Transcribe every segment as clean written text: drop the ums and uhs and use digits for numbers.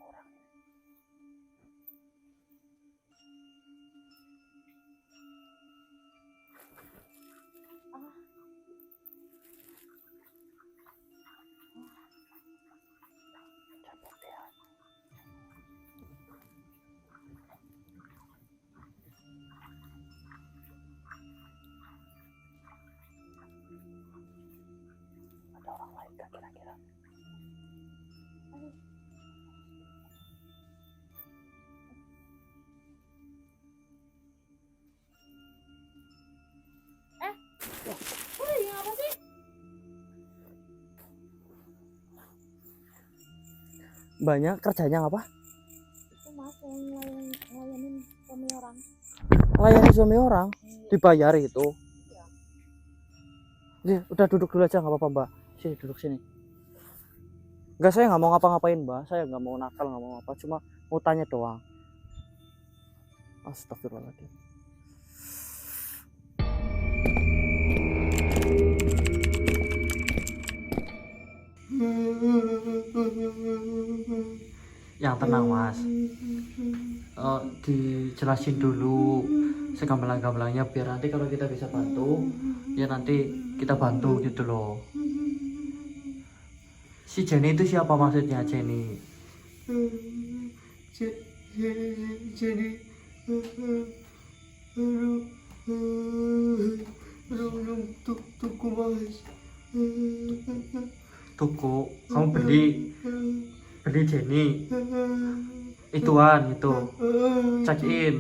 orang. Capek ya. Ada orang lain kan kira-kira? Wih, apa sih? Banyak kerjanya apa? Itu mas yang ngelayanin suami orang. Layani suami orang, dibayar itu. Udah duduk dulu aja, nggak apa-apa mbak. Sini duduk sini. Enggak, saya nggak mau ngapa-ngapain mbak. Saya nggak mau nakal, nggak mau apa. Cuma mau tanya doang. Astagfirullahaladzim. Yang tenang mas. Dijelasin dulu segamblang-gamblangnya biar nanti kalau kita bisa bantu, ya nanti kita bantu gitu loh. Si Jenny itu siapa maksudnya Jenny? Jadi tuku mas. Tuku, kamu beli Jenny ituan itu check in.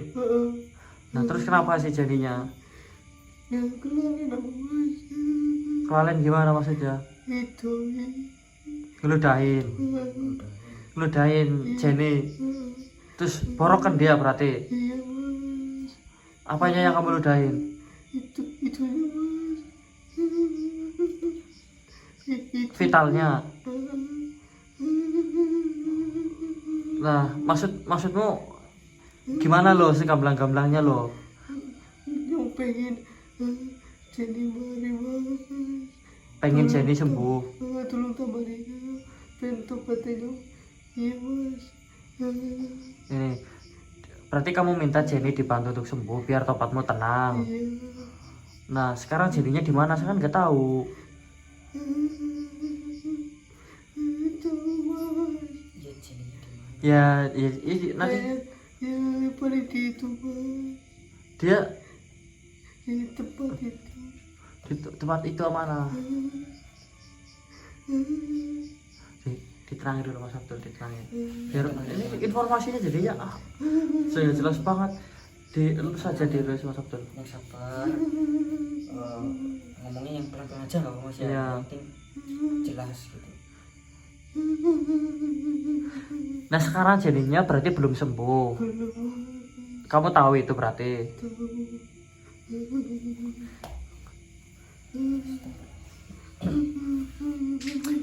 Nah terus kenapa si Jenny-nya? Ya kalian apa mas? Kelalen gimana maksudnya? Itu Ngeludahin Jenny. Terus borokan dia berarti. iya mas. Apanya yang kamu ludahin? Itunya mas. Vitalnya. Nah maksudmu gimana lo segamblang-gamblangnya lo? Yang pengen jadi mari mas. Pengen Jenny sembuh. Tolong tambahnya bentuk katanya. Iya mas. Ini berarti kamu minta Jenny dibantu untuk sembuh biar topatmu tenang. Iya. Nah sekarang Jenny-nya di mana? Saya kan nggak tahu. Itu mas. Ya nanti Ya paling di itu mas. dia Di tempat itu. di tempat itu mana? Diterangin dulu Mas Abdul, diterangin. Biar ini informasinya jadinya saya jelas banget. Dielus saja dielus Mas Abdul. Yang sabar, ngomongnya yang pelan-pelan aja nggak apa mas ya, Iya. yang penting jelas gitu. Nah sekarang Jenny-nya berarti belum sembuh. Kamu tahu itu berarti.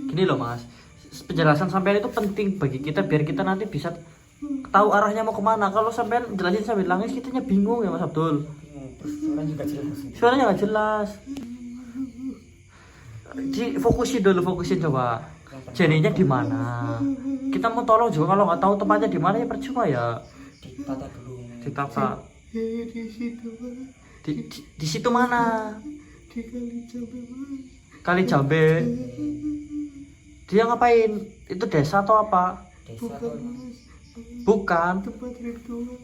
Gini loh Mas, penjelasan sampean itu penting bagi kita biar kita nanti bisa tahu arahnya mau kemana. Kalau sampean jelasin sambil nangis, kitanya bingung ya Mas Abdul. Terus suara juga jelas gitu. Suaranya nggak jelas. Fokusin coba. Jenny-nya di mana? Kita mau tolong juga kalau nggak tahu tempatnya di mana ya percuma ya. Ditata dulu. Ditata. Di situ mas. Di situ mana? Di kali Jambe mas. Kali Jambe. Dia ngapain? Itu desa atau apa? Desa Bukan atau mas. Bukan. Tempat ritual.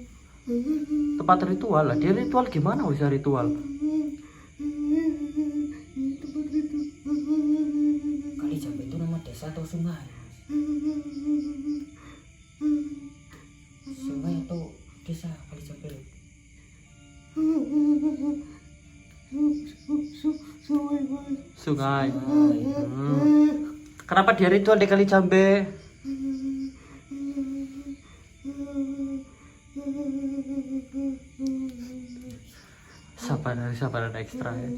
Tempat ritual lah. Dia ritual gimana bisa ritual? Tempat ritual. Kali Jambe itu nama desa atau sungai? Sungai atau desa Kali Jambe? Sungai mas. Sungai. Sungai. Kenapa dia ritual di Kali Jambe? Sabar ada ekstra ya.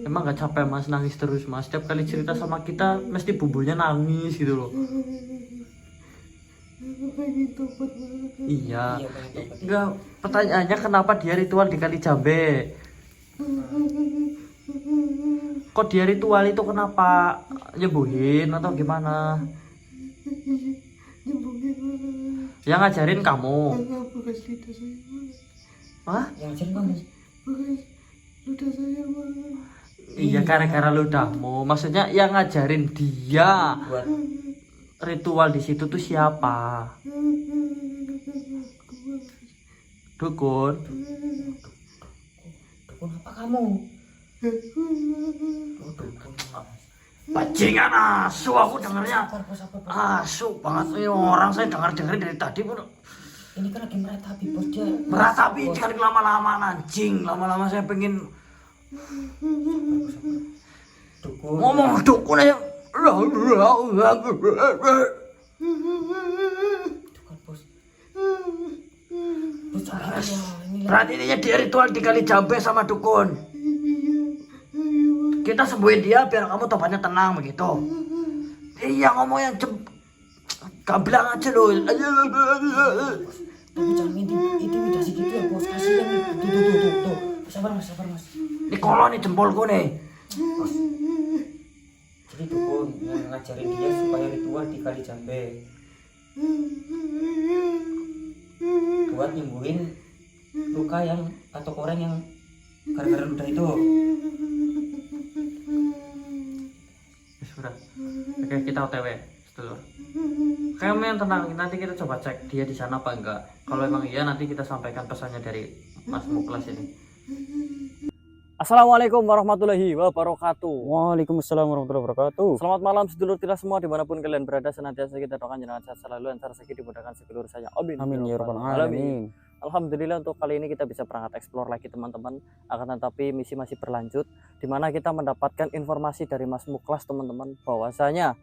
Emang nggak capek Mas nangis terus Mas? Setiap kali cerita sama kita mesti bumbunya nangis gitu loh. Pengen tobat mas. Iya. Iya, pengen tobat. Enggak, pertanyaannya kenapa dia ritual di Kali Jambe? Kok dia ritual itu kenapa? Nyembuhin atau gimana? Nyembuhin mas. Yang ngajarin kamu. Enggak, bekas lidah saya, Mas. Hah? Yang ngajarin kamu. Bekas ludah saya, Mas. Iya, gara-gara ludahmu. Maksudnya yang ngajarin dia Buat ritual di situ tuh siapa? Dukun. dukun apa kamu? Oh, dukun. Bajingan asu, aku dengarnya Sabar, bos, sabar, bos. asu banget ini orang, saya dengar-dengar dari tadi pun Ini kan lagi meratapi bos, dia. meratapi sekali lama-lama anjing, lama-lama saya pengen Dukun. ngomong dukun aja. Dukun bos. Bos jangan ya, ini Berarti ininya dia ritual dikali jambe sama dukun. Kita sembuhin dia biar kamu tobatnya tenang begitu. Iya ngomong yang gamblang aja loh. tapi jangan intimidasi gitu ya bos, kasihan nih. Tuh. Sabar mas. Ini kolon nih jempolku nih. Bos. Jadi dukun yang ngajarin dia supaya ritual di kali jambe buat nyembuhin luka yang atau koreng yang gara-gara ludah itu. Sudah. Oke, kita OTW sedulur. Kamu yang tenang, nanti kita coba cek dia di sana apa enggak. Kalau emang iya nanti kita sampaikan pesannya dari Mas Muklas ini. Assalamualaikum warahmatullahi wabarakatuh. Waalaikumsalam warahmatullahi wabarakatuh. Selamat malam sedulur kita semua dimanapun kalian berada, senantiasa kita doakan jenengan sehat selalu, lancar rezeki dimudahkan sedulur saya. Amin. Amin ya rabbal alamin. Alhamdulillah untuk kali ini kita bisa berangkat explore lagi teman-teman. Akan tetapi misi masih berlanjut, di mana kita mendapatkan informasi dari Mas Muklas teman-teman, bahwasanya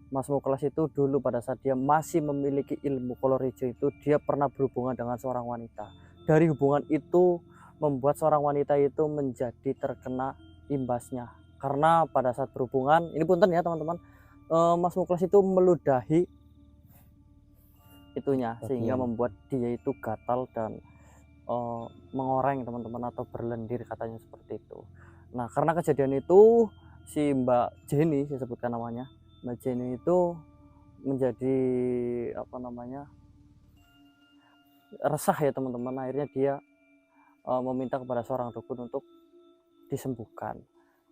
Mas Muklas itu dulu pada saat dia masih memiliki ilmu kolor hijau itu, dia pernah berhubungan dengan seorang wanita. Dari hubungan itu membuat seorang wanita itu menjadi terkena imbasnya, karena pada saat berhubungan ini punten ya teman-teman, Mas Muklas itu meludahi itunya sehingga membuat dia itu gatal dan mengoreng teman-teman, atau berlendir katanya seperti itu. Nah karena kejadian itu si Mbak Jenny, saya sebutkan namanya Mbak Jenny, itu menjadi resah ya teman-teman. Akhirnya dia meminta kepada seorang dukun untuk disembuhkan.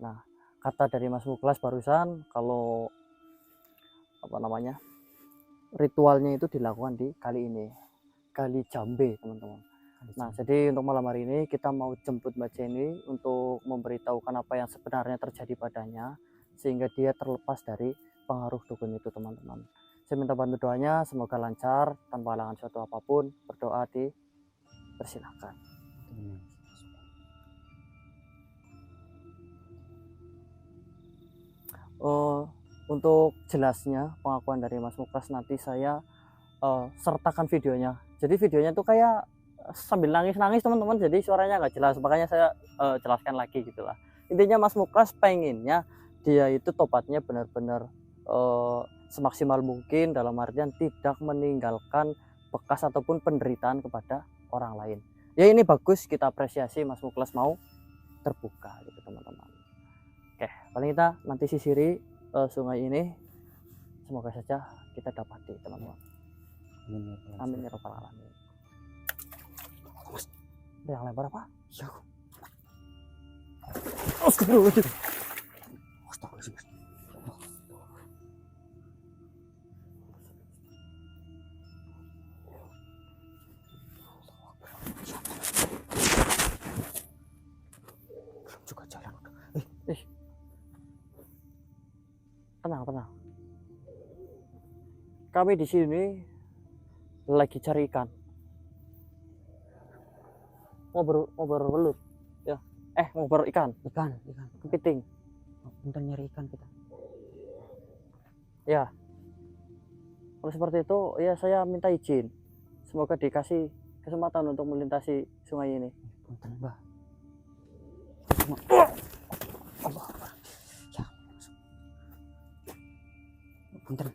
Nah kata dari Mas Muklas barusan kalau ritualnya itu dilakukan di kali ini, kali jambe teman-teman. Nah jadi untuk malam hari ini kita mau jemput Mbak Jenny untuk memberitahukan apa yang sebenarnya terjadi padanya, sehingga dia terlepas dari pengaruh dukun itu teman-teman. Saya minta bantu doanya, semoga lancar tanpa halangan suatu apapun. Berdoa dipersilakan. Untuk jelasnya pengakuan dari Mas Muklas nanti saya sertakan videonya. Jadi videonya tuh kayak sambil nangis-nangis teman-teman, jadi suaranya nggak jelas, makanya saya jelaskan lagi gitulah. Intinya Mas Muklas pengennya dia itu tobatnya benar-benar semaksimal mungkin, dalam artian tidak meninggalkan bekas ataupun penderitaan kepada orang lain. Ya ini bagus, kita apresiasi Mas Muklas mau terbuka gitu teman-teman. Oke, paling kita nanti sisiri sungai ini, semoga saja kita dapati teman-teman. Amin ya rabbal alamin. Yang lebar apa? Ya. Astagfirullahaladzim. Juga jalan. Tenang. Kami di sini lagi cari ikan. Mau berbelut ya. Mau berikan Ikan. kepiting. Bentar nyari ikan kita. Ya. Kalau seperti itu ya saya minta izin. Semoga dikasih kesempatan untuk melintasi sungai ini. Bentar, Mbah. Allah. Ya. Bentar.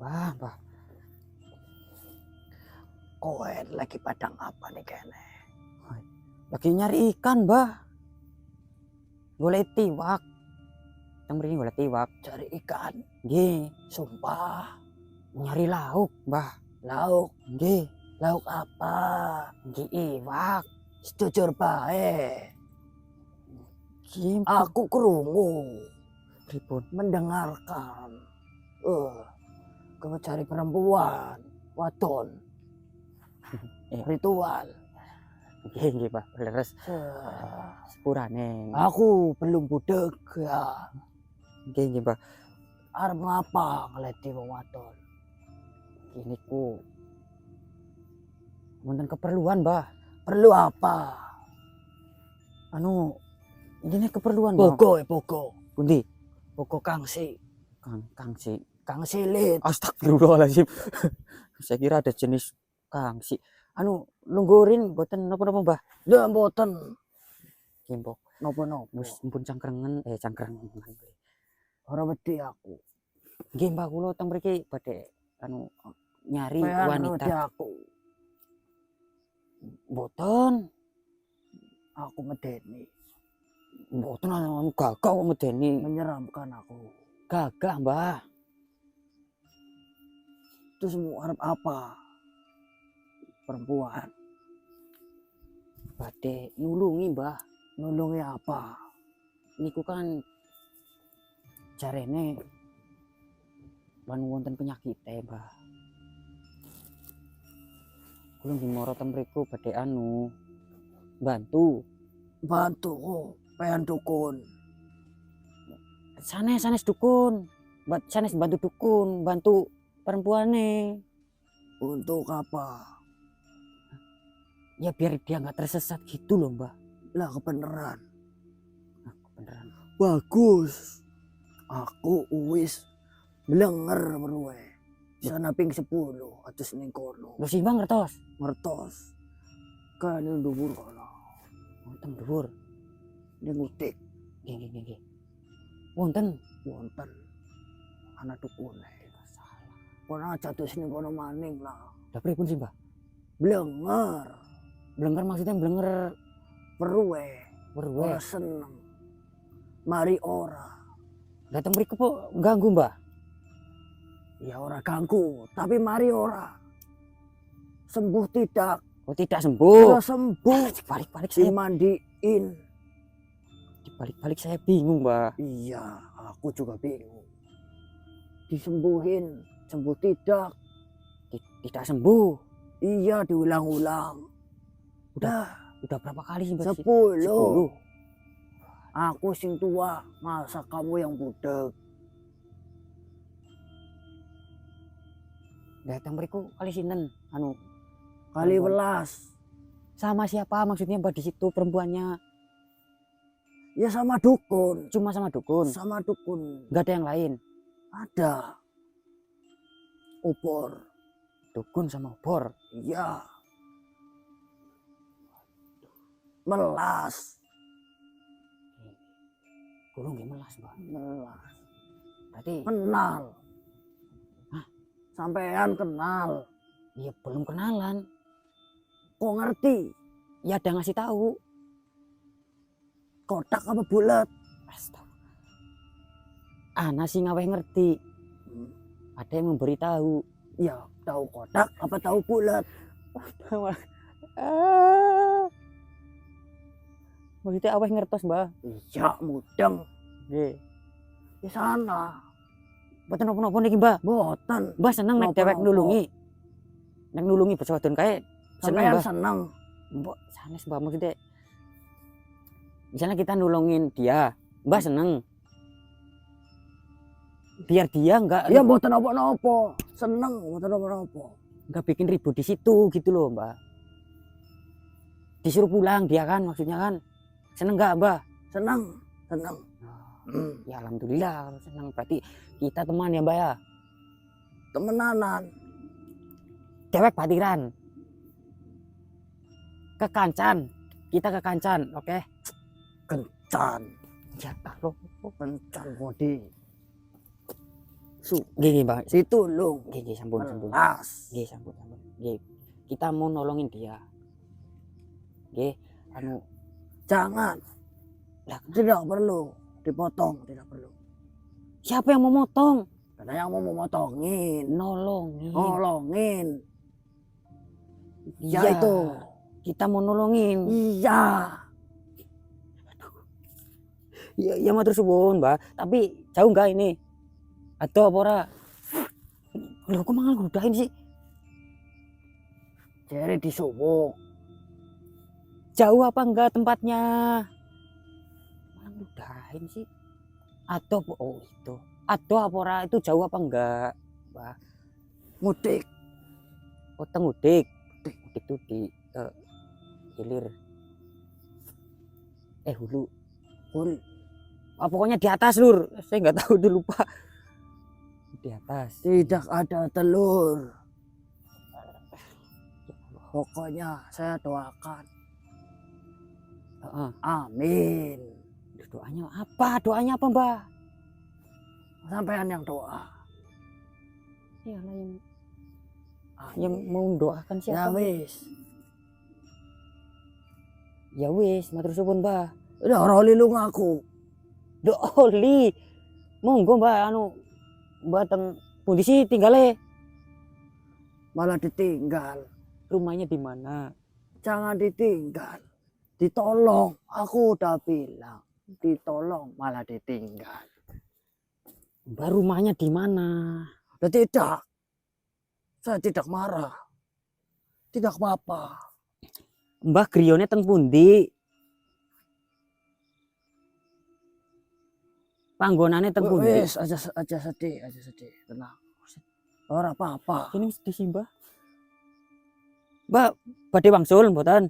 Mbah. Kowe lagi padang apa nih kene? Lagi nyari ikan, Mbah. Golek tiwak. datang mriki golek iwak. Cari ikan. Nggih, Sumpah. nyari lauk, Mbah. Lauk. Nggih, Lauk apa? nggih iwak. Jujur bae. Nggih, Aku krungu. pripun? Mendengarkan. Kamu cari perempuan. Wadon. Ritual. Nggih, Pak. Leres Eh, sepurane. Aku belum budek ya. Nggih, Mbah. Arep ngapa ngeleti wong wadon? Ini ku wonten keperluan, Mbah. Perlu apa? Anu, ini keperluan, Mbah. Pogo. Pundi? Pogo kangsi. Kangsi. Kang silit. Astagfirullahaladzim. Saya kira ada jenis kangsi. Anu, lunggurin boten napa-napa, Mbah. Dah mboten. Kimpok. Nopo-nopo. Mus mumpun cangkrengan, cangkrengan. Ora wedi aku. Nggih, Mbah, kula teng mriki badhe anu nyari Pean wanita. wedi aku. Mboten. Aku medeni. Mboten anu gagah kok medeni. Menyeramkan aku. Gagah, Mbah. Terus mau arep apa? Perempuan. Badhe nulungi, Mbah. Nulungi apa? Niku kan jarene lan wonten penyakit Mbah. Kula dimoro teng mriku badhe anu bantu. Bantu. Pean dukun. Sanes dukun. Sanes bantu dukun, bantu perempuane. Untuk apa? Ya biar dia nggak tersesat gitu loh, Mbah. Lah kebenaran. Aku beneran. Bagus. Aku wis blenger meruwe. Sana ping 10 atus ning kono. Lho sih, Bang, ngertos. Ngertos. Kan ning dhuwur kono. Wonten dhuwur. Ning utik Nggih. Wonten. wonten ana dukune. Kono jatuh ning kono maning lah. Lah pripun sih, Mbah? Blenger. Blenger maksudnya blenger Meruwe. weruwe. Ora seneng. Mari ora. Datang mriku kok ganggu, Mbah? Ya ora ganggu, tapi mari ora. Sembuh tidak. Oh, tidak sembuh. Ora sembuh. Dibalik-balik saya Dimandiin. dibalik-balik saya bingung, Mbah. Iya, aku juga bingung. Disembuhin, sembuh tidak. Tidak sembuh. Iya, diulang-ulang. Udah berapa kali sih, Mbah? 10. Aku sing tua, masa kamu yang budek? Datang mriku kali sinten? Anu, Kali Perempuan. welas. sama siapa maksudnya, Mbah, di situ perempuannya? Ya sama dukun. Cuma sama dukun. Sama dukun. Enggak ada yang lain. Ada. Opor. Dukun sama obor. Iya. Melas. Kulo nggih melas, Mbah. Melas. Berarti Kenal. Hah? Sampean kenal. ya belum kenalan. Kok ngerti? Ya ada ngasih tahu. Kotak apa bulat? Astaga. Ana sih ngaweh ngerti. Ada yang memberitahu. Ya, tahu kotak apa tahu bulat? Maksudnya aweh ngertos, Mbah. Iya, mudeng. Nggih. Di sana. Mboten napa-napa niki, Mbah. Boten. Mbah seneng nek Napa-napa. dewek nulungi. Nek nulungi bocah wadon kae seneng, Sampean Mbah. seneng. Mbok sanes, Mbah, maksudnya misalnya kita nulungin dia, Mbah seneng. Biar dia enggak Ya boten apa-apa. Seneng boten apa-apa. enggak bikin ribut di situ gitu loh, Mbah. Disuruh pulang dia kan maksudnya kan. Seneng enggak, Mbah? Seneng, seneng. Ya alhamdulillah kalau seneng, berarti kita teman ya, Mbah ya. Temenanan. Dewek batiran. Kekancan. Kita kekancan, oke? Kencan. Ya Allah. Kencan bodi. Nggih, Mbah. Ditulung. Nggih, sampun. Melas. Nggih, sampun. Nggih. Kita mau nolongin dia. Nggih, anu Jangan. lah Tidak perlu dipotong, tidak perlu. Siapa yang mau motong? Ada yang mau memotongin, Nolongin. nolongin. Iya, Ya itu. kita mau nolongin. Iya. Iya, iya matur suwun, Mbak. Tapi jauh enggak ini? Atau apa ora? Loh, kok malah ngudahin sih? Jadi disubuk. Jauh apa enggak tempatnya? Malah ngudahin sih. Atau oh itu. Atau apa ora itu jauh apa enggak, Mbak? Mudik. Oh, tengudik. Udik tuh di hilir. Hulu. Hul. Pokoknya di atas, Lur. Saya nggak tahu, udah lupa. Di atas. Tidak ada telur. Pokoknya saya doakan. Heeh. Amin. Doanya apa? Doanya apa, Mbak? Sampean yang doa. Iyalah Amin. yang mau doakan Ya siapa? wis. Ya wis, matur suwun, Mbak. Udah ora lilung aku. Do oli. Monggo, Mbak, anu Mbak teng pundi sih tinggale? Malah ditinggal. Rumahnya di mana? Jangan ditinggal. Ditolong. Aku udah bilang. Ditolong malah ditinggal. Mbak, rumahnya di mana? Ya tidak. Saya tidak marah. Tidak apa-apa. Mbah griyone teng pundi? Panggonane teng pundi? Wis aja sedih, aja sedih. Tenang. Ora apa-apa. Ini sedih sih, Mbah. Mbak, badhe wangsul mboten?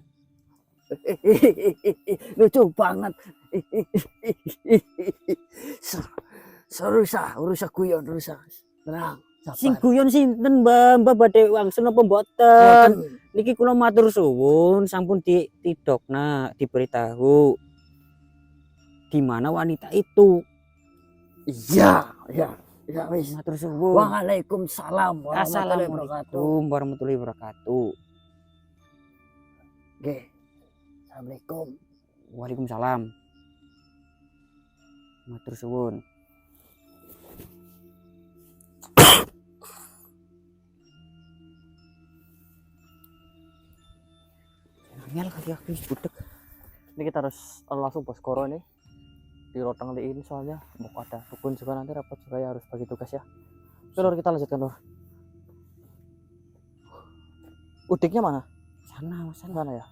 Lucu banget. Rusak guyon, rusak. Tenang. Sing Sabar. guyon sinten, Mbah? Mbah badhe wangsul napa mboten? Niki kula matur suwun sampun ditidokna, diberitahu di mana wanita itu. Iya, ya, ya wis. Matur suwun. Waalaikumsalam warahmatullahi wabarakatuh. Assalamualaikum warahmatullahi wabarakatuh. Oke. Assalamualaikum. Waalaikumsalam. Matur suwun. Angel kali aku budek. Ini kita harus langsung poskoro nih. Di rotang ini soalnya mau ada dukun juga nanti rapat juga ya harus bagi tugas ya. Oke, Lur, kita lanjutkan, Lur. Udiknya mana? Sana. Sana ya.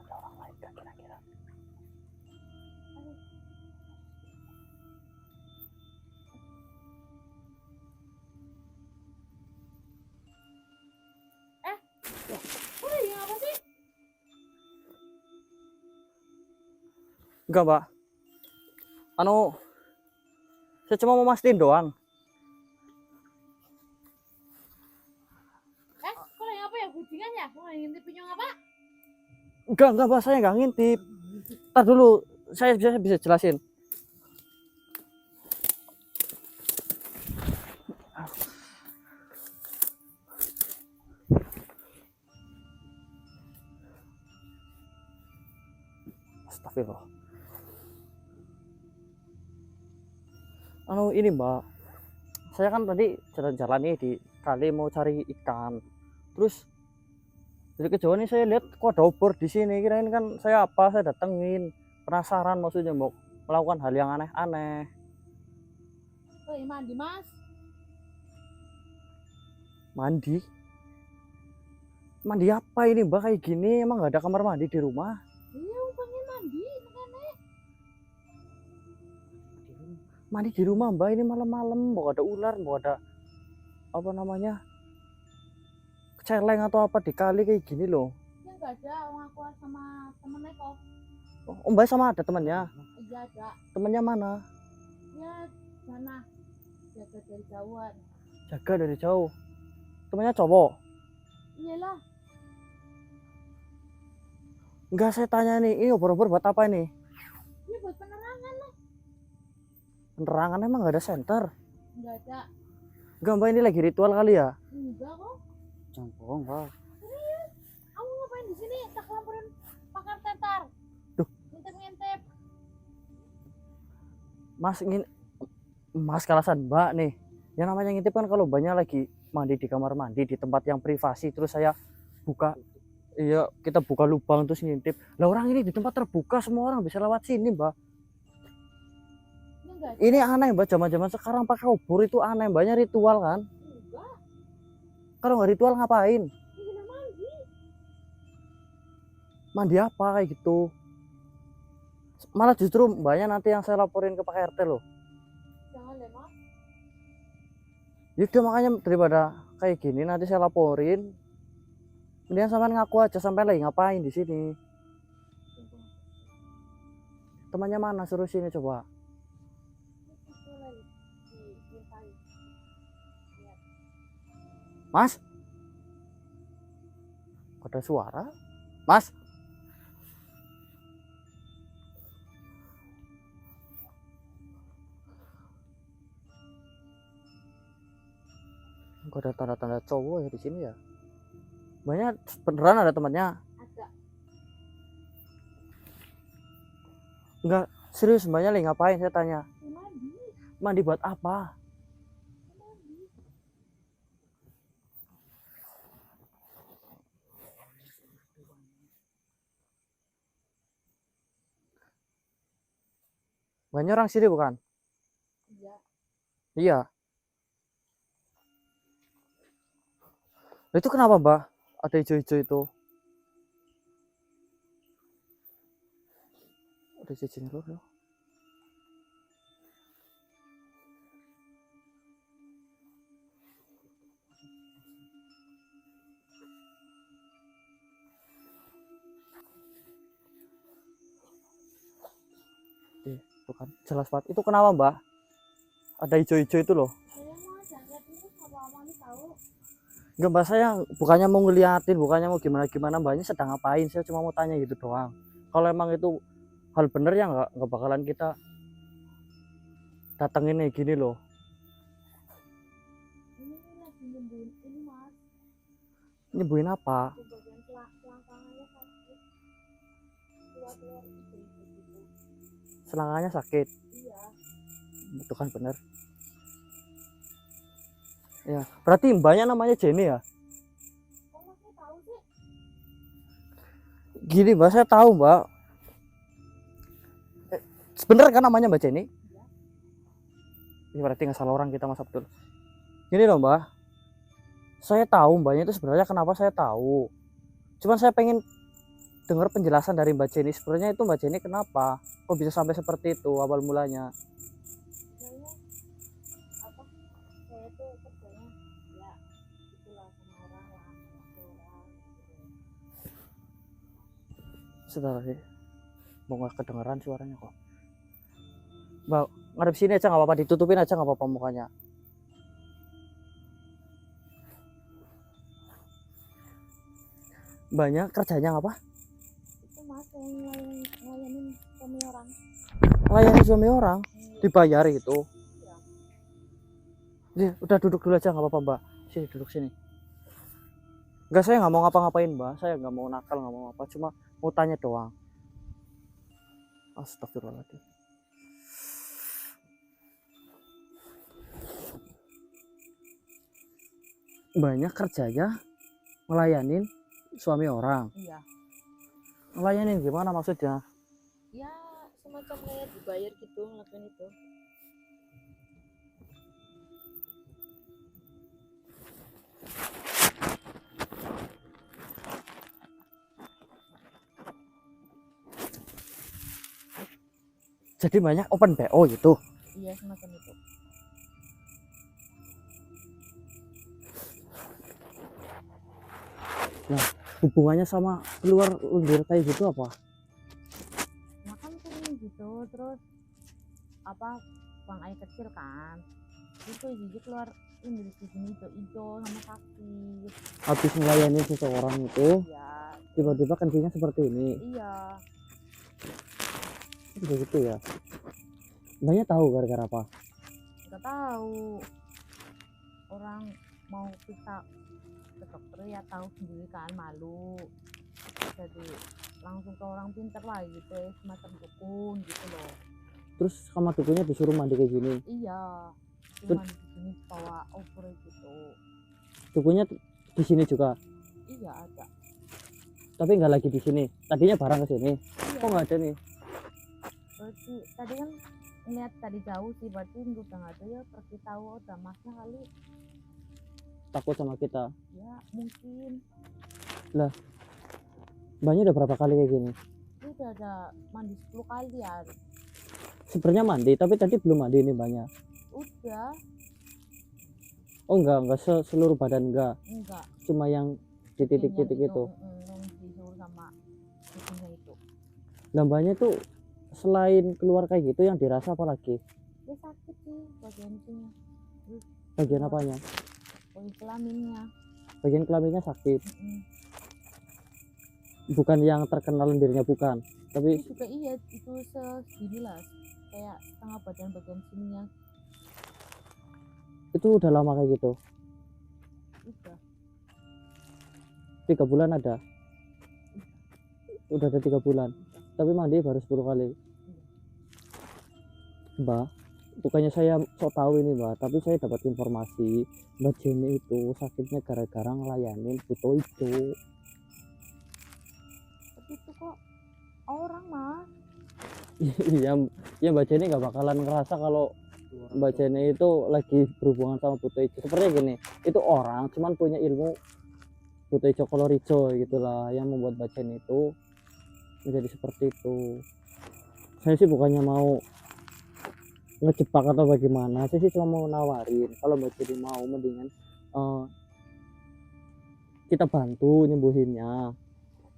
Ada orang lain gak kira-kira? Udah ya apa sih? Enggak, Mbak. Saya cuma mau mastiin doang. Kok yang apa ya? Bujingan ya? Kok yang ngintip punya apa? Enggak, Mbak, saya enggak ngintip. Ntar dulu, saya bisa jelasin. Astagfirullah. Ini Mbak, saya kan tadi jalan-jalan nih di kali mau cari ikan. Terus dari kejauhan ini saya lihat kok ada obor di sini. Kirain kan saya datengin. Penasaran maksudnya mau melakukan hal yang aneh-aneh. Oh, ya mandi mas. Mandi? Mandi apa ini Mbak kayak gini? Emang nggak ada kamar mandi di rumah? Iya, pengen mandi, makanya. Mandi di rumah Mbak ini malam-malam, mau ada ular, mau ada apa namanya, celeng atau apa di kali kayak gini loh. Ya nggak ada, orang aku sama temennya kok. Oh, Mbak sama ada temannya. Iya ada. Temannya mana? Ya mana? Jaga dari jauhan. Jaga dari jauh. Temannya cowok. Iyalah. Enggak, saya tanya nih, ini obor-obor buat apa ini? Ini buat penerangan lah. Penerangan emang nggak ada senter. Nggak ada. Enggak Mbak, ini lagi ritual kali ya? Enggak kok. Jangan bohong, Mbak. Kamu ngapain di sini? Tak laporin pakar tetar. Duh. Ngintip-ngintip. Mas ingin Mas kalasan Mbak nih. Yang namanya ngintip kan kalau banyak lagi mandi di kamar mandi di tempat yang privasi, terus saya buka, iya kita buka lubang terus ngintip. Lah orang ini di tempat terbuka semua orang bisa lewat sini Mbak. Ini enggak ada. Ini aneh Mbak, zaman-zaman sekarang pakai obor itu aneh, banyak ritual kan. Enggak. Kalau nggak ritual ngapain? Ini guna mandi. Mandi apa kayak gitu? Malah justru Mbaknya nanti yang saya laporin ke Pak RT loh. Jangan deh mas. Yaudah makanya daripada kayak gini nanti saya laporin. Kemudian sampean ngaku aja sampai lagi ngapain di sini. Temannya mana, suruh sini coba. Itu lagi dimintain. Mas? Kok ada suara? Mas? Kok ada tanda-tanda cowok ya di sini ya? Banyak beneran ada temannya? Ada. Enggak, serius Mbaknya lagi ngapain saya tanya. Mandi. Mandi buat apa? Mandi. Banyak orang sini bukan? Iya. Iya. Lah itu kenapa Mbak? Ada hijau-hijau itu. Ada cincin lur ya. Itu kan jelas banget. Itu kenapa Mbak? Ada hijau-hijau itu loh. Saya mau jangan dulu sama mami tahu. Enggak Mbak, saya bukannya mau ngeliatin, bukannya mau gimana-gimana, Mbaknya sedang ngapain, saya cuma mau tanya gitu doang. Kalau emang itu hal bener ya nggak bakalan kita datengin kayak gini loh. Ini lagi nyembuhin ini mas. Nyembuhin apa? Di bagian selangkangannya sakit. Keluar-keluar gitu. Selangkangannya sakit. Iya. Itu kan bener. Ya, berarti Mbaknya namanya Jenny ya? Kok masnya tahu sih? Gini Mbak, saya tahu Mbak. Bener kan namanya Mbak Jenny? Iya. Ini berarti nggak salah orang kita Mas Abdul. Gini loh Mbak, saya tahu Mbaknya itu sebenarnya kenapa saya tahu. Cuman saya pengen dengar penjelasan dari Mbak Jenny. Sebenarnya itu Mbak Jenny kenapa? Kok bisa sampai seperti itu awal mulanya? Saya apa? Saya tuh kerjanya ya itulah sama orang lah, sama orang. Sebentar sih, mau nggak kedengeran suaranya kok. Mbak, ngadep sini aja nggak apa-apa, ditutupin aja nggak apa-apa mukanya. Mbaknya kerjanya apa? Itu mas yang ngelayanin suami orang. Melayani suami orang, dibayar itu. Iya. Ya, udah duduk dulu aja nggak apa-apa Mbak. Sini duduk sini. Enggak, saya nggak mau ngapa-ngapain Mbak. Saya nggak mau nakal, nggak mau apa. Cuma mau tanya doang. Astagfirullahaladzim. Banyak kerjanya ngelayanin suami orang. Iya. Ngelayanin gimana maksudnya? Ya semacam kayak dibayar gitu ngelakuin itu. Jadi banyak open BO gitu. Iya semacam itu. Hubungannya sama keluar lendir kayak gitu apa? Nah kan sering gitu, terus apa buang air kecil kan, itu jadi keluar lendir di sini hijau sama sakit. Habis melayani seseorang itu Ya tiba-tiba kencingnya seperti ini. iya, Begitu ya. Banyak tahu gara-gara apa? nggak tahu, orang mau kita ke dokter ya tahu sendiri kan, malu, jadi langsung ke orang pintar lah gitu ya, semacam dukun gitu loh. Terus sama dukunya disuruh mandi kayak gini. Iya, cuman di sini bawa over gitu. Dukunya di sini juga, Iya ada. tapi nggak lagi di sini. Tadinya barang ke sini. Iya. Kok nggak ada nih? Berarti tadi kan ngeliat tadi jauh sih, berarti udah nggak ada ya, pergi tahu udah masnya kali. Takut sama kita. Ya mungkin. Banyak udah berapa kali kayak gini? Ini udah ada mandi 10 kali ya. Sebenarnya mandi, tapi tadi belum mandi ini banyak. Udah. Oh enggak seluruh badan enggak. Enggak. Cuma yang di titik-titik itu. Yang disuruh sama ibunya itu. Lambanya tuh selain keluar kayak gitu yang dirasa apa lagi? Dia sakit sih bagian itunya. Bagian apanya? Bagian kelaminnya. Bagian kelaminnya sakit. Mm-mm. Bukan yang terkenal lendirnya, bukan. Tapi Itu juga iya, itu segini lah. Kayak setengah bagian sininya. itu udah lama kayak gitu. Udah. 3 bulan ada. Udah ada 3 bulan. Tapi mandi baru 10 kali. Mbak, bukannya saya sok tahu ini Mbak, tapi saya dapat informasi Mbak Jenny itu sakitnya gara-gara ngelayanin buto itu. Tapi itu kok orang mah. Iya, ya Mbak Jenny nggak bakalan ngerasa kalau Mbak Jenny itu lagi berhubungan sama buto ijo. Sepertinya gini, itu orang cuman punya ilmu buto ijo kolor ijo gitulah yang membuat Mbak Jenny itu menjadi seperti itu. Saya sih bukannya mau ngejebak atau bagaimana, saya sih cuma mau nawarin kalau Mbak Jenny mau mendingan kita bantu nyembuhinnya.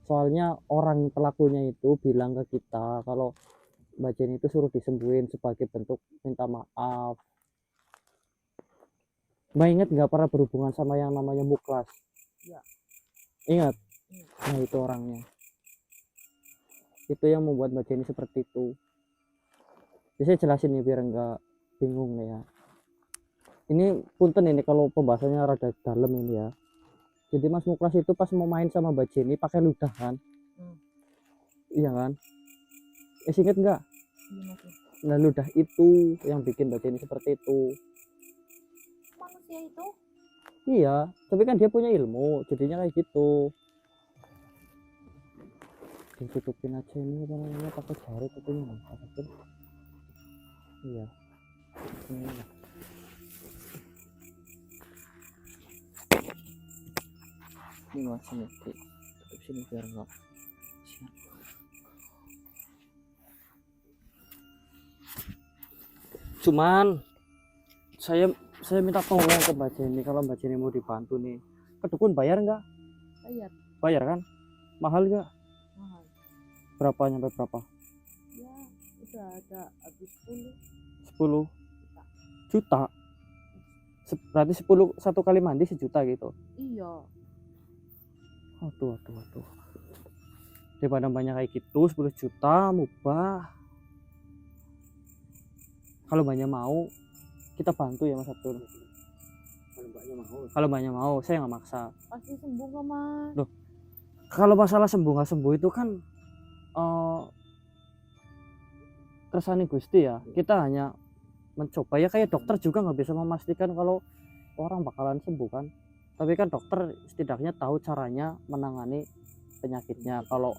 Soalnya orang pelakunya itu bilang ke kita kalau Mbak Jenny itu suruh disembuhin sebagai bentuk minta maaf. Mbak ingat nggak pernah berhubungan sama yang namanya Muklas? Iya. Ingat? Iya. Nah itu orangnya. Itu yang membuat Mbak Jenny seperti itu. Jadi saya jelasin nih biar nggak bingung nih ya. Ini punten ini kalau pembahasannya rada dalam ini ya. Jadi Mas Muklas itu pas mau main sama Mbak Jenny pakai ludah kan? Iya kan? Ingat nggak? Iya masih. Nah ludah itu yang bikin Mbak Jenny seperti itu. Manusia itu Iya, tapi kan dia punya ilmu, jadinya kayak gitu. Ditutupin aja ini apa namanya pakai jari tutupnya apapun. Iya. Ini. Ini masih nih, tutup sini biar enggak. Cuman saya minta tolong ke Mbak Jenny, kalau Mbak Jenny mau dibantu nih ke dukun bayar nggak? Bayar kan? Mahal nggak? mahal. Berapa nyampe berapa? Ya udah ada habis 10 juta. Berarti 10 satu kali mandi 1 juta gitu. Iya. Aduh. Daripada banyak kayak gitu 10 juta mubah. Kalau banyak mau kita bantu ya Mas Abdul. Kalau banyak mau saya nggak maksa. Pasti sembuh kok mas. Loh, kalau masalah sembuh nggak sembuh itu kan kersane Gusti ya. Kita hanya mencoba ya, kayak dokter juga nggak bisa memastikan kalau orang bakalan sembuh kan. Tapi kan dokter setidaknya tahu caranya menangani penyakitnya. Kalau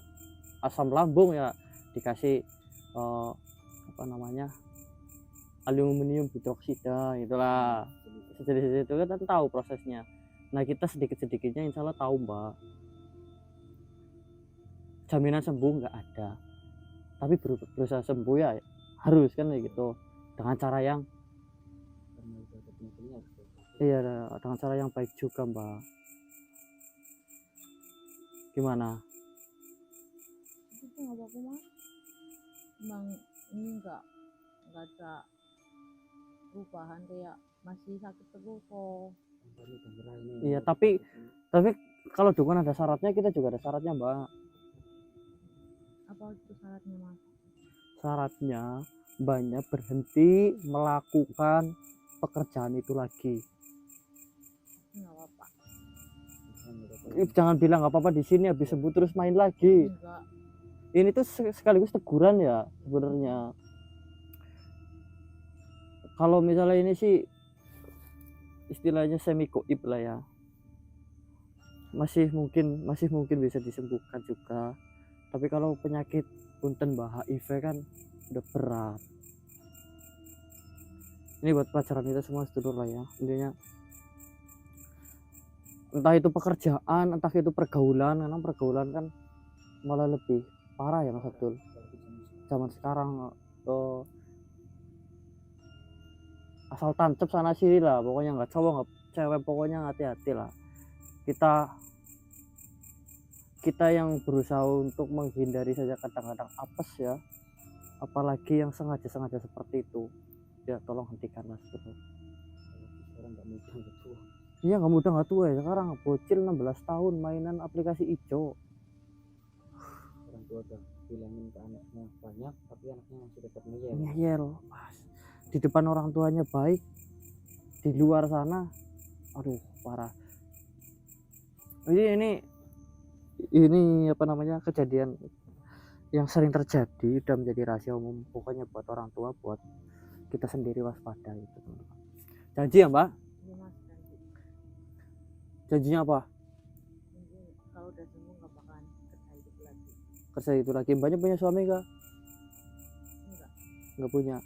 asam lambung ya dikasih apa namanya, aluminium hidroksida itulah. Sejenis itu kan tahu prosesnya. Nah kita sedikit-sedikitnya insya Allah tahu Mbak. Jaminan sembuh nggak ada, tapi berusaha sembuh ya harus kan kayak gitu, dengan cara yang iya, dengan cara yang baik juga Mbak. Gimana? Itu nggak apa-apa mas. Emang ini nggak ada perubahan, kayak masih sakit terus kok. Iya, tapi kalau dukun ada syaratnya, kita juga ada syaratnya, Mbak. Apa itu syaratnya mas? Syaratnya Mbaknya berhenti melakukan pekerjaan itu lagi. Nggak apa-apa. Jangan bilang nggak apa-apa di sini, habis sembuh terus main lagi. Enggak. Ini tuh sekaligus teguran ya sebenarnya. Kalau misalnya ini sih istilahnya semi goib lah ya, masih mungkin bisa disembuhkan juga. Tapi kalau penyakit punten bah HIV kan udah berat. Ini buat pelajaran kita semua sedulur lah ya, intinya entah itu pekerjaan, entah itu pergaulan, karena pergaulan kan malah lebih parah ya Mas Abdul. Zaman sekarang asal tancap sana sini lah, pokoknya nggak cowok nggak cewek, pokoknya hati-hati lah. Kita yang berusaha untuk menghindari saja kadang-kadang apes ya, apalagi yang sengaja seperti itu ya, tolong hentikanlah sebetulnya. Iya, nggak muda nggak tua ya, sekarang bocil 16 tahun mainan aplikasi ijo. Orang tua udah bilangin ke anaknya banyak, tapi anaknya masih tetap ngeyel. Ngeyel, di depan orang tuanya baik, di luar sana aduh parah. Ini apa namanya, kejadian yang sering terjadi dan menjadi rahasia umum, pokoknya buat orang tua, buat kita sendiri waspada itu. Janji ya Mbak? Iya mas, nanti. Janjinya apa? Nanti kalau udah sembuh nggak bakalan kerja hidup lagi. Kerja itu lagi. Banyak punya suami kah? Enggak. Nggak punya.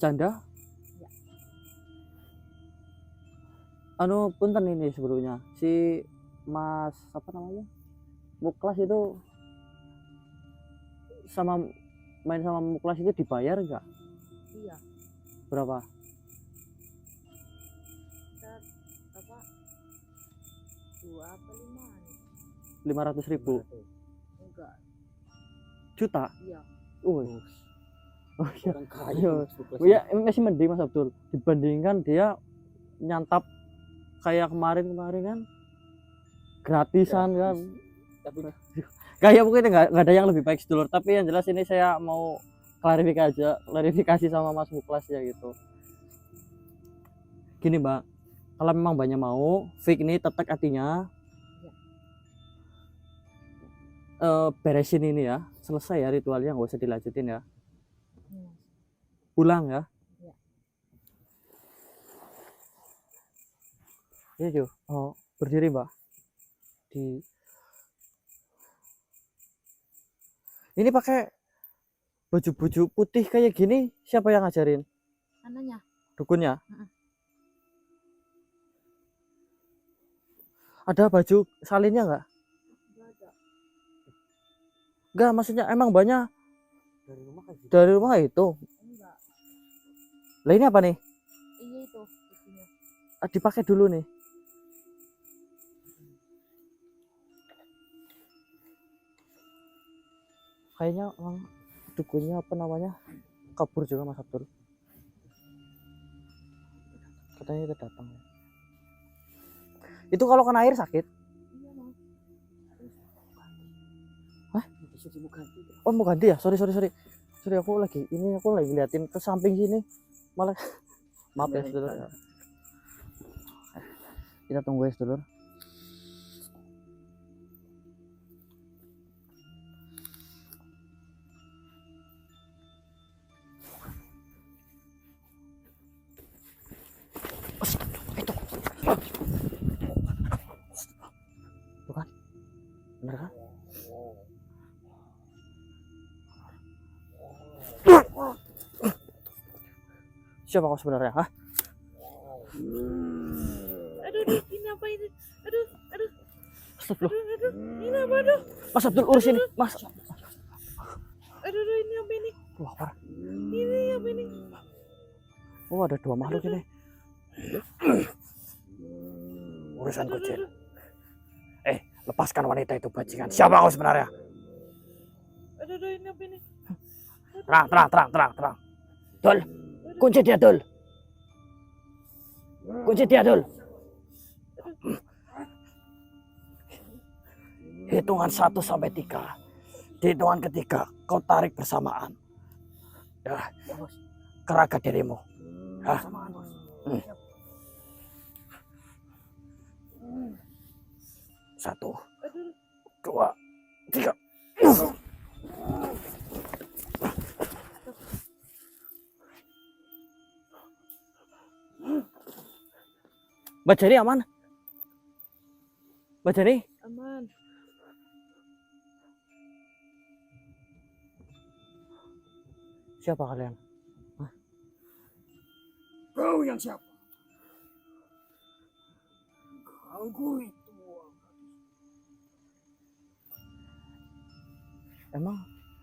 Canda? Ya. Anu punten ini sebelumnya, si Mas apa namanya, Muklas itu main sama Muklas itu dibayar nggak? Iya. Berapa? Kita apa? 2 apa 5 nih? 500.000 Enggak. juta? Iya. Oh iya. Orang Iya. kaya. Ya masih mending Mas Abdul dibandingkan dia nyantap kayak kemarin kan gratisan kan. Tapi Kayak mungkin nggak ada yang lebih baik sedulur, tapi yang jelas ini saya mau klarifikasi sama Mas Muklas ya gitu. Gini Mbak, kalau memang banyak mau fake ini tetek hatinya, beresin ini ya, selesai ya ritualnya, nggak usah dilanjutin ya, Iya, Mas. pulang ya. Iya. Iya Jo, berdiri Mbak. Ini pakai baju putih kayak gini, siapa yang ngajarin? Ananya. Dukunnya? Heeh. Ada baju salinnya nggak? Enggak ada. Nggak, maksudnya emang banyak dari rumah dari rumah kan itu. Enggak. Lah ini apa nih? Iya itu buktinya. Dipakai dulu nih. Kayaknya emang dukunnya apa namanya, kabur juga Mas Abdul. Katanya itu datang. Itu kalau kena air sakit? Iya mas. Hah? Oh mau ganti ya? Sorry aku lagi liatin ke samping sini malah. Maaf ya sedulur. Kita tunggu ya sedulur. Itu tuh kan, bener kan? Siapa kau sebenarnya? Hah? Aduh, ini apa ini? Aduh. Astagfirullah. Ini apa aduh? Mas Abdul urus ini, Mas. Aduh, ini apa ini? Wah, parah. Ini apa ini? Oh, ada 2 makhluk ini. urusan kecil. Lepaskan wanita itu bajingan. Siapa kau sebenarnya? Aduh, ini apa ini? Terang. Dul, kunci dia Dul. Kunci dia Dul. Hitungan 1 sampai 3. Di hitungan ketiga kau tarik bersamaan. Ya, kerahkan dirimu. Ya. 1, 2, 3. Mbak Jenny aman? Mbak Jenny? Aman. Siapa kalian? Kau yang siapa? Ganggu itu. Emang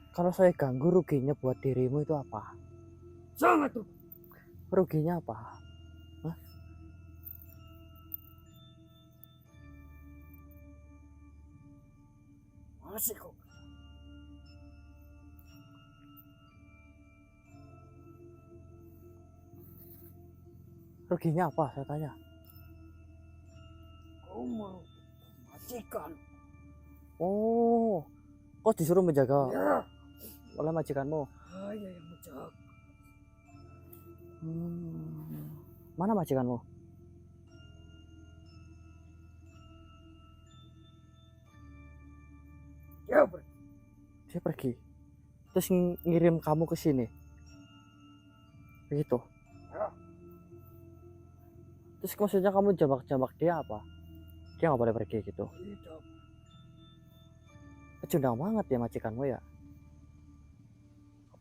kalau saya ganggu ruginya buat dirimu itu apa? Sangat tuh. Ruginya apa? Hah? Masih kok. Ruginya apa? Saya tanya. Kau mau majikan. Oh, kau disuruh menjaga Ya, oleh majikanmu. saya yang menjaga. Mana majikanmu? Ya, Bro. Dia pergi. Terus ngirim kamu ke sini. Begitu. Ya. Terus maksudnya kamu jambak-jambak dia apa? Dia nggak boleh pergi gitu. Tidak. Pecundang banget ya majikanmu ya.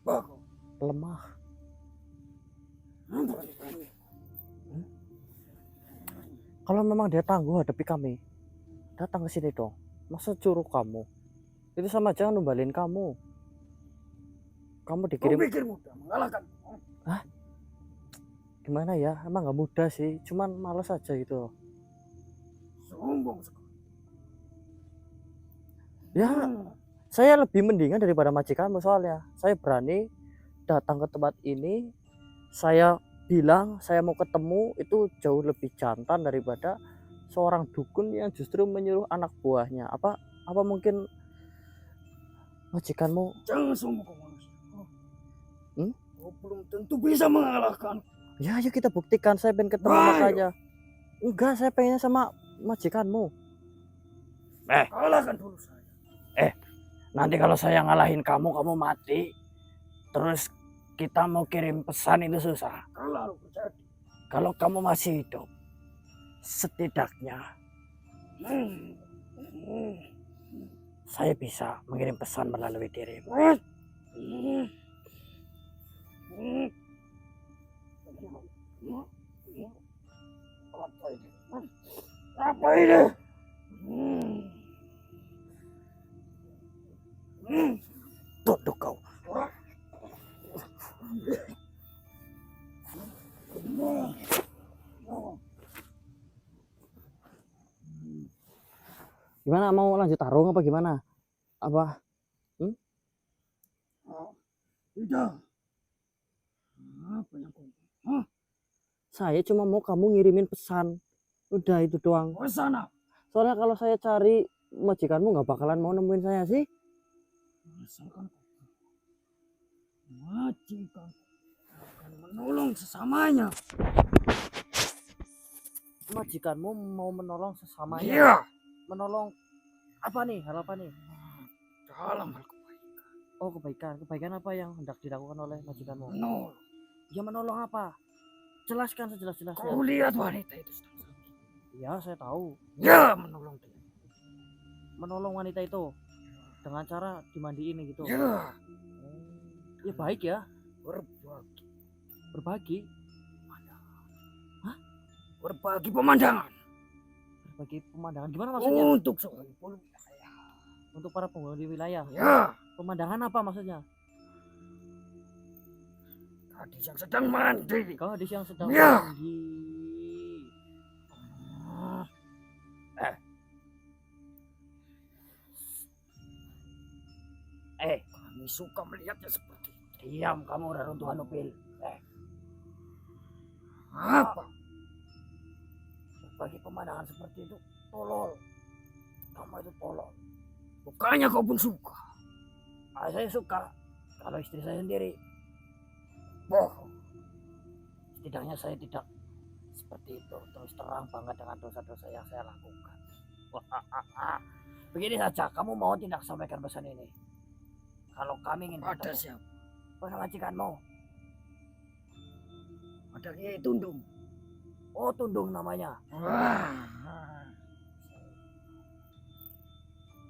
Apa kau? Lemah. Berani-berani. Kalau memang dia tangguh hadapi kami, datang ke sini dong. Masa curug kamu? Itu sama aja numbalin kamu. Kamu Kau dikirim pikir mudah mengalahkan? gimana ya? Emang nggak mudah sih, cuman males aja gitu. Sombong sekali. Ya, saya lebih mendingan daripada majikanmu soalnya. Saya berani datang ke tempat ini. Saya bilang saya mau ketemu, itu jauh lebih jantan daripada seorang dukun yang justru menyuruh anak buahnya. Apa mungkin majikanmu? Jangan sombong kau manusia. Hmm? Kau belum tentu bisa mengalahkan. Ya, ayo kita buktikan. Saya pengen ketemu Ayo. makanya. Enggak, saya pengennya sama majikanmu. Kalahkan dulu saya. Nanti kalau saya ngalahin kamu mati. Terus kita mau kirim pesan itu susah. Kalau terjadi. Kalau kamu masih hidup, setidaknya saya bisa mengirim pesan melalui dirimu. Apa ini? Tunduk kau. Gimana, mau lanjut tarung apa gimana? Apa? Tidak. Apa yang kau? Saya cuma mau kamu ngirimin pesan. Udah itu doang. Kau sana. Soalnya kalau saya cari majikanmu nggak bakalan mau nemuin saya sih. Asalkan majikan akan menolong sesamanya. Majikanmu mau menolong sesamanya. Iya. Menolong apa nih? Hal apa nih? Dalam hal kebaikan. Oh, kebaikan apa yang hendak dilakukan oleh majikanmu? Menolong. Ya menolong apa? Jelaskan sejelas-jelasnya. Kau lihat wanita itu sedang sakit. Ya, saya tahu. Ya, menolong dia. Menolong wanita itu dengan cara dimandiin gitu. Ya, Ya baik ya, berbagi. berbagi. Berbagi pemandangan. Berbagi pemandangan. Gimana maksudnya? Untuk seorang puluh. Untuk para penghuni wilayah. Ya, Pemandangan apa maksudnya? gadis yang sedang mandi. Gadis yang sedang Ya. mandi. Kami suka melihatnya seperti itu. Diam kamu reruntuhan upil. Apa? Bagi pemandangan seperti itu tolol. Kamu itu tolol. Bukannya kau pun suka. Saya suka kalau istri saya sendiri. Bohong. Setidaknya saya tidak seperti itu, terus terang banget dengan dosa-dosa yang saya lakukan. Begini saja, kamu mau tidak sampaikan pesan ini? Kalau kami ingin Pada bertemu, siapa? pada majikanmu. Ada Kiai Tundung. Oh, Tundung namanya.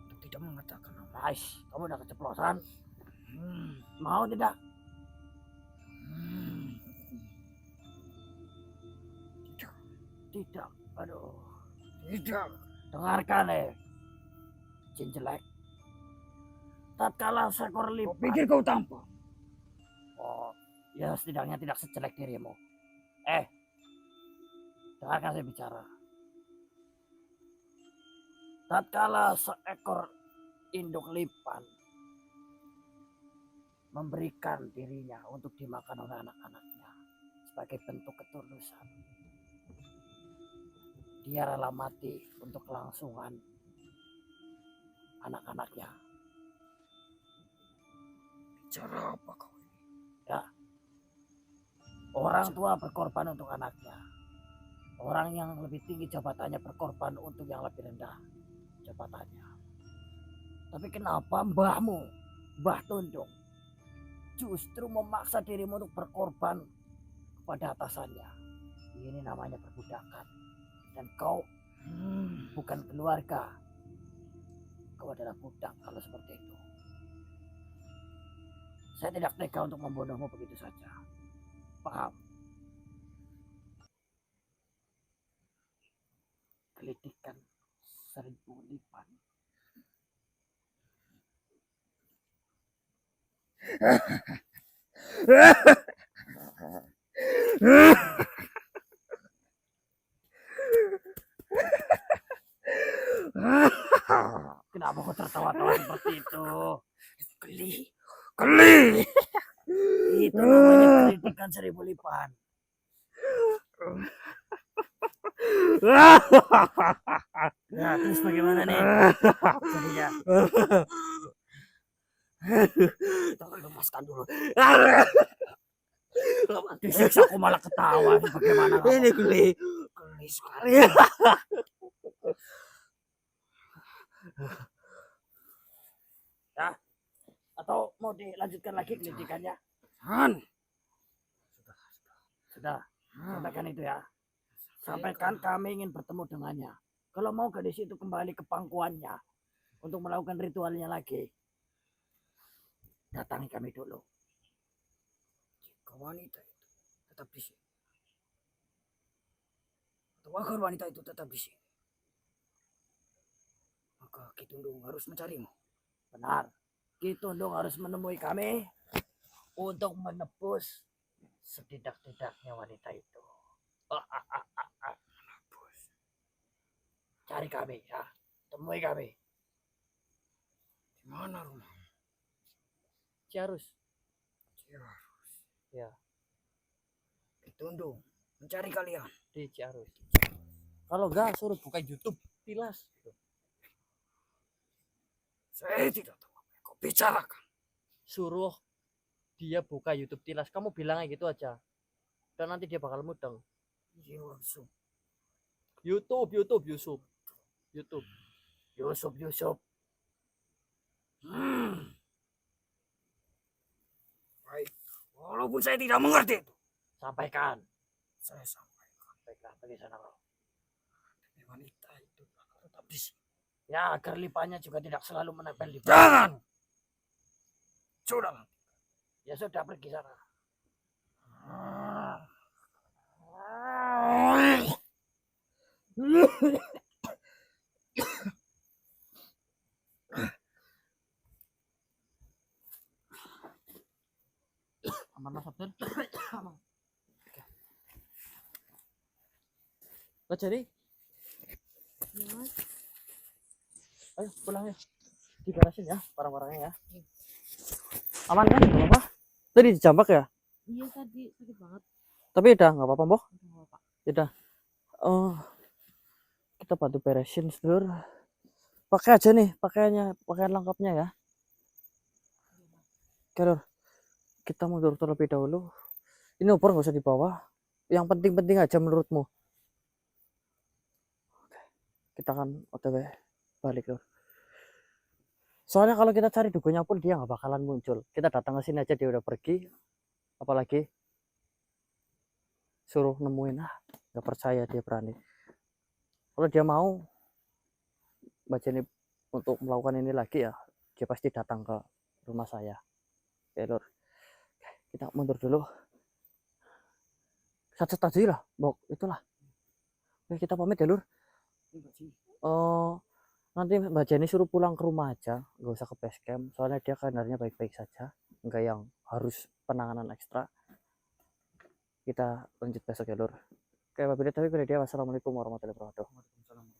Untuk tidak mengatakan nama. Nice, kamu udah keceplosan. Hmm. Mau tidak? Hmm. Tidak. Tidak. Aduh, Tidak. dengarkan jin jelek. Tatkala seekor Kau lipat. pikir kau tampan? Oh, ya setidaknya tidak sejelek dirimu. Dengarkan saya bicara. Tatkala seekor induk lipan memberikan dirinya untuk dimakan oleh anak-anaknya sebagai bentuk ketulusan, dia rela mati untuk kelangsungan anak-anaknya. Bicara apa kau? Orang tua berkorban untuk anaknya. Orang yang lebih tinggi jabatannya berkorban untuk yang lebih rendah jabatannya. Tapi kenapa mbahmu, Mbah Tundung, justru memaksa dirimu untuk berkorban kepada atasannya? Ini namanya perbudakan. Dan kau bukan keluarga. Kau adalah budak kalau seperti itu. Saya tidak tega untuk membunuhmu begitu saja. Paham? Kelitikan 1000 lipan. Kenapa kau tertawa-tawa seperti itu? Geli. Geli. Itu namanya kelitikan 1000 lipan. Ya, terus bagaimana nih? Jadinya. Tolong lepaskan dulu. Disiksa aku malah ketawa. Bagaimana kamu? Ini geli. Geli sekali. Ya? Atau mau dilanjutkan lagi kelitikannya? Han. Sudah. Sampaikan itu ya. Sampaikan kami ingin bertemu dengannya. Kalau mau gadis itu kembali ke pangkuannya untuk melakukan ritualnya lagi, datangi kami dulu. Jika wanita itu tetap di sini, atau agar wanita itu tetap di sini, maka Ki Tundung harus mencarimu. Benar. Ki Tundung harus menemui kami untuk menebus setidak-tidaknya wanita itu. Cari kami ya. Temui kami. Di mana rumah? Ciarus. Ciarus. Ya. Ki Tundung mencari kalian. Di Ciarus. Kalau enggak suruh buka YouTube Tilas. Saya tidak tahu apa yang kau bicarakan. Suruh dia buka YouTube Tilas. Kamu bilangnya gitu aja. Dan nanti dia bakal mudeng. Yusuf. YouTube. Yusuf. Baik. Walaupun saya tidak mengerti itu, Sampaikan. saya sampaikan. Baiklah, pergi sana kau. Tapi wanita itu tetap di sini. Ya, agar lipanya juga tidak selalu menempel di Jangan. Sudahlah. Ya sudah, pergi sana. Aman Mas Abdul? Lo jadi? Ya, Mas. Ayo pulang ya. Diberesin ya barang-barangnya ya. Aman kan? Nggak apa-apa. Tadi dijambak ya? Iya tadi sakit banget. Tapi udah nggak apa-apa, Mbok. Udah nggak apa. Udah. Oh, kita bantu beresin, Sedulur. Pakai aja nih, pakaian lengkapnya ya. Oke, Lur. Kita mundur terlebih dahulu. Ini opor nggak usah dibawa. Yang penting-penting aja menurutmu. Oke, kita akan OTW balik, Lur. Soalnya kalau kita cari dukunya pun dia nggak bakalan muncul. Kita datang ke sini aja dia udah pergi. Apalagi suruh nemuin, nggak percaya dia berani. Kalau dia mau baca ini untuk melakukan ini lagi ya, dia pasti datang ke rumah saya. Oke, Lur. Kita mundur dulu. Satu tadi lah, Bok, itulah. Oke, kita pamit ya, Lur. Nanti Mbak Jenny suruh pulang ke rumah aja, nggak usah ke base camp. Soalnya dia kadarnya baik-baik saja, nggak yang harus penanganan ekstra. Kita lanjut besok ya, Lur. Oke, wabillahi taufiq wal hidayah. Wassalamualaikum warahmatullahi wabarakatuh.